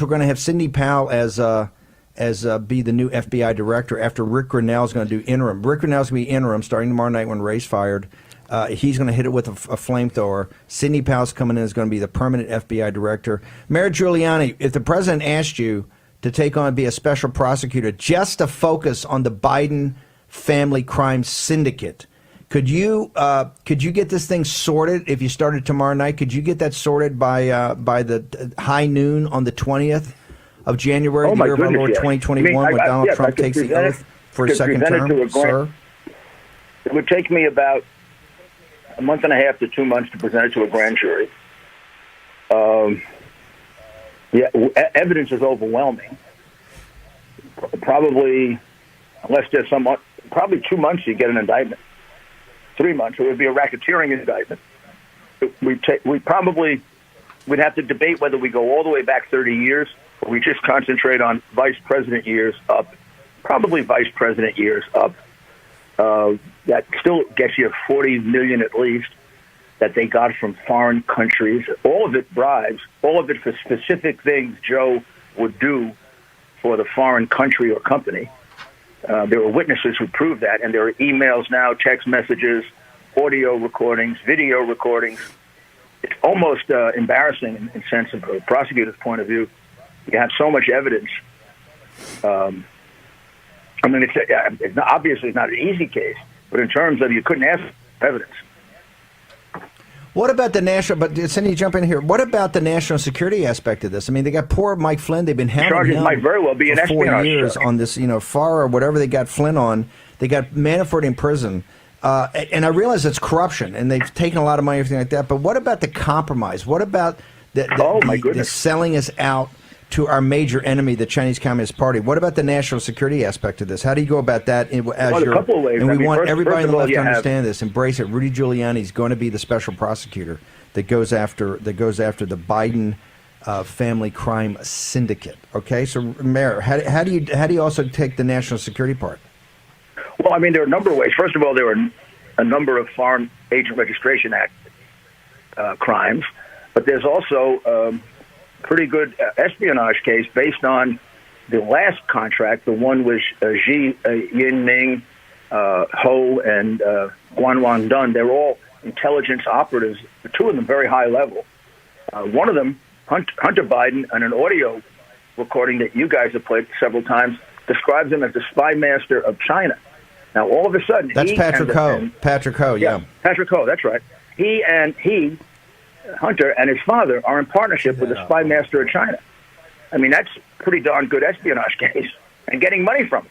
we're going to have Sidney Powell as be the new FBI director after Rick Grinnell is going to do interim. Rick Grinnell's going to be interim starting tomorrow night when Ray's fired. He's going to hit it with a flamethrower. Sidney Powell's coming in is going to be the permanent FBI director. Mayor Giuliani, if the president asked you to take on be a special prosecutor just to focus on the Biden family crime syndicate, could you get this thing sorted if you started tomorrow night? Could you get that sorted by the high noon on the 20th of January, the year of our Lord 2021, when Donald Trump takes the oath for his second term, sir? It would take me about a month and a half to 2 months to present it to a grand jury. Evidence is overwhelming. Probably, unless there's probably 2 months you get an indictment. 3 months, it would be a racketeering indictment. We'd have to debate whether we go all the way back 30 years or we just concentrate on vice president years up, probably vice president years up. That still gets you 40 million at least that they got from foreign countries. All of it bribes, all of it for specific things Joe would do for the foreign country or company. There were witnesses who proved that, and there are emails now, text messages, audio recordings, video recordings. It's almost embarrassing in the sense of a prosecutor's point of view. You have so much evidence. It's obviously not an easy case, but in terms of you couldn't ask for evidence. What about the national? But Cindy, jump in here. What about the national security aspect of this? I mean, they got poor Mike Flynn. They've been hounding him might very well be for an 4 years charge on this, FAR or whatever they got Flynn on. They got Manafort in prison, and I realize it's corruption, and they've taken a lot of money, everything like that. But what about the compromise? What about the selling us out to our major enemy, the Chinese Communist Party? What about the national security aspect of this? How do you go about that? A couple of ways. And we want everybody on the left to understand this, embrace it. Rudy Giuliani is going to be the special prosecutor that goes after the Biden family crime syndicate. Okay, so Mayor, how do you also take the national security part? Well, I mean, there are a number of ways. First of all, there are a number of Foreign Agent Registration Act crimes, but there's also pretty good espionage case based on the last contract, the one with Xi Jinping, Ho, and Guan Wangdun. They're all intelligence operatives, two of them very high level. One of them, Hunter Biden, and an audio recording that you guys have played several times, describes him as the spy master of China. Now, all of a sudden... That's Patrick Ho. Patrick Ho, yeah. Patrick Ho, that's right. Hunter and his father are in partnership with the spy master of China. I mean, that's a pretty darn good espionage case and getting money from it.